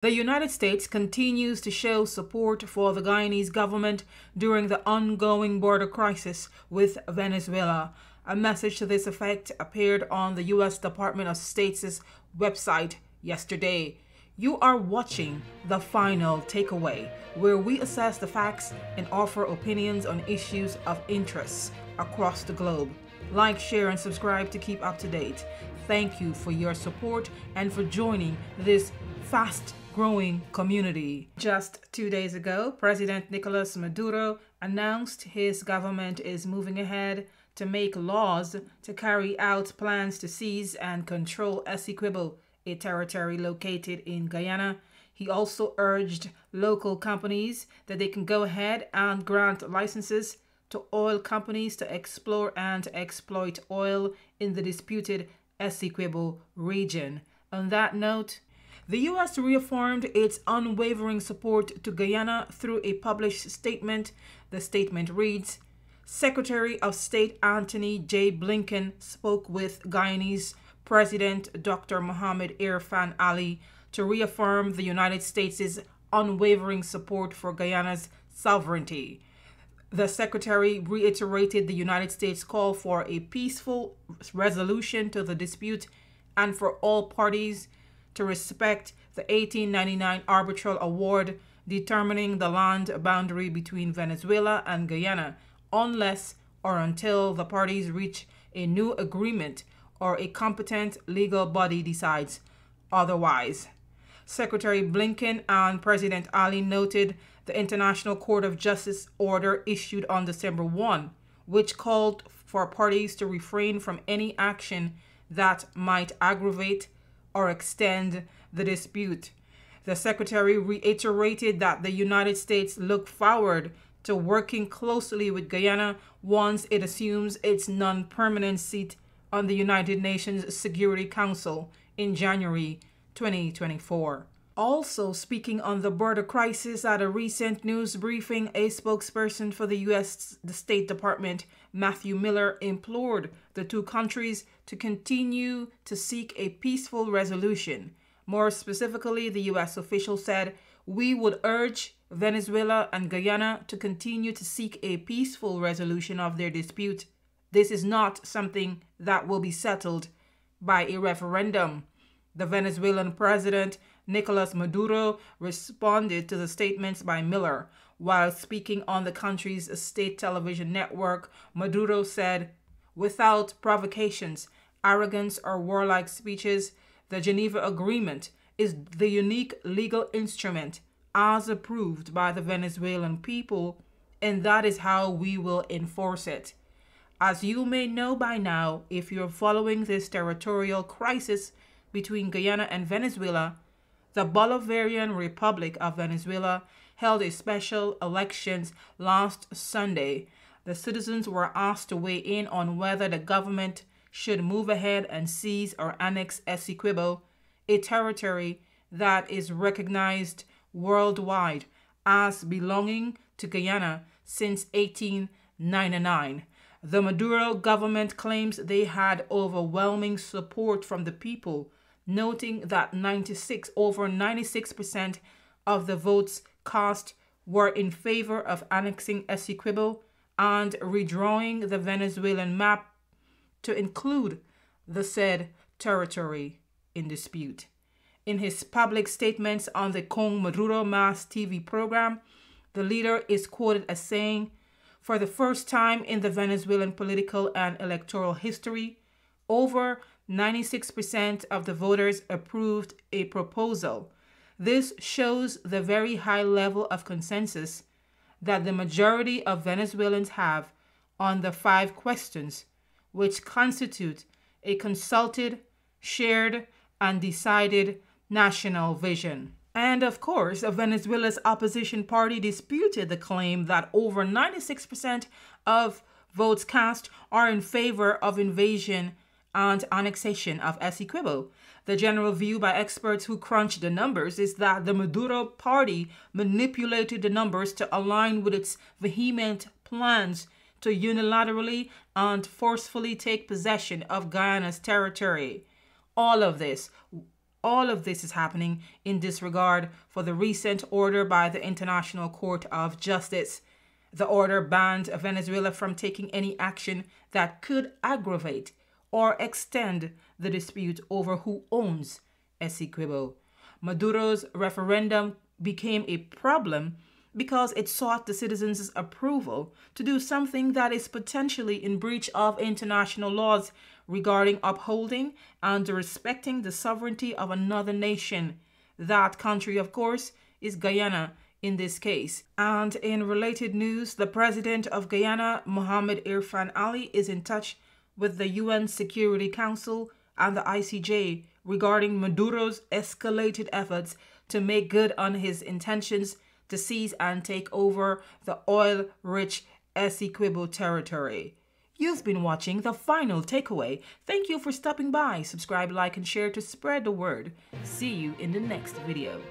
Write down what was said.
The United States continues to show support for the Guyanese government during the ongoing border crisis with Venezuela. A message to this effect appeared on the U.S. Department of State's website yesterday. You are watching The Final Takeaway, where we assess the facts and offer opinions on issues of interest across the globe. Like, share, and subscribe to keep up to date. Thank you for your support and for joining this fast-growing community. Just 2 days ago, President Nicolas Maduro announced his government is moving ahead to make laws to carry out plans to seize and control Essequibo, a territory located in Guyana. He also urged local companies that they can go ahead and grant licenses to oil companies to explore and exploit oil in the disputed Essequibo region. On that note, the U.S. reaffirmed its unwavering support to Guyana through a published statement. The statement reads, Secretary of State Antony J. Blinken spoke with Guyanese President Dr. Mohamed Irfan Ali to reaffirm the United States' unwavering support for Guyana's sovereignty. The Secretary reiterated the United States' call for a peaceful resolution to the dispute and for all parties to respect the 1899 Arbitral Award determining the land boundary between Venezuela and Guyana, unless or until the parties reach a new agreement or a competent legal body decides otherwise. Secretary Blinken and President Ali noted the International Court of Justice order issued on December 1, which called for parties to refrain from any action that might aggravate or extend the dispute. The Secretary reiterated that the United States look forward to working closely with Guyana once it assumes its non-permanent seat on the United Nations Security Council in January 2024. Also speaking on the border crisis at a recent news briefing, a spokesperson for the U.S. State Department, Matthew Miller, implored the two countries to continue to seek a peaceful resolution. More specifically, the U.S. official said, "We would urge Venezuela and Guyana to continue to seek a peaceful resolution of their dispute. This is not something that will be settled by a referendum." The Venezuelan President Nicolas Maduro responded to the statements by Miller. While speaking on the country's state television network, Maduro said, "Without provocations, arrogance, or warlike speeches, the Geneva Agreement is the unique legal instrument as approved by the Venezuelan people, and that is how we will enforce it. As you may know by now, if you're following this territorial crisis between Guyana and Venezuela, the Bolivarian Republic of Venezuela held a special elections last Sunday. The citizens were asked to weigh in on whether the government should move ahead and seize or annex Essequibo, a territory that is recognized worldwide as belonging to Guyana since 1899. The Maduro government claims they had overwhelming support from the people, noting that over 96% of the votes cast were in favor of annexing Essequibo and redrawing the Venezuelan map to include the said territory in dispute. In his public statements on the Con Maduro Mass TV program, the leader is quoted as saying, "For the first time in the Venezuelan political and electoral history, over 96% of the voters approved a proposal. This shows the very high level of consensus that the majority of Venezuelans have on the 5 questions, which constitute a consulted, shared, and decided national vision." And of course, Venezuela's opposition party disputed the claim that over 96% of votes cast are in favor of invasion and annexation of Essequibo. The general view by experts who crunched the numbers is that the Maduro party manipulated the numbers to align with its vehement plans to unilaterally and forcefully take possession of Guyana's territory. All of this All of this is happening in disregard for the recent order by the International Court of Justice. The order banned Venezuela from taking any action that could aggravate or extend the dispute over who owns Essequibo. Maduro's referendum became a problem because it sought the citizens' approval to do something that is potentially in breach of international laws regarding upholding and respecting the sovereignty of another nation. That country, of course, is Guyana in this case. And in related news, the president of Guyana, Mohamed Irfan Ali, is in touch with the UN Security Council and the ICJ regarding Maduro's escalated efforts to make good on his intentions to seize and take over the oil-rich Essequibo territory. You've been watching The Final Takeaway. Thank you for stopping by. Subscribe, like, and share to spread the word. See you in the next video.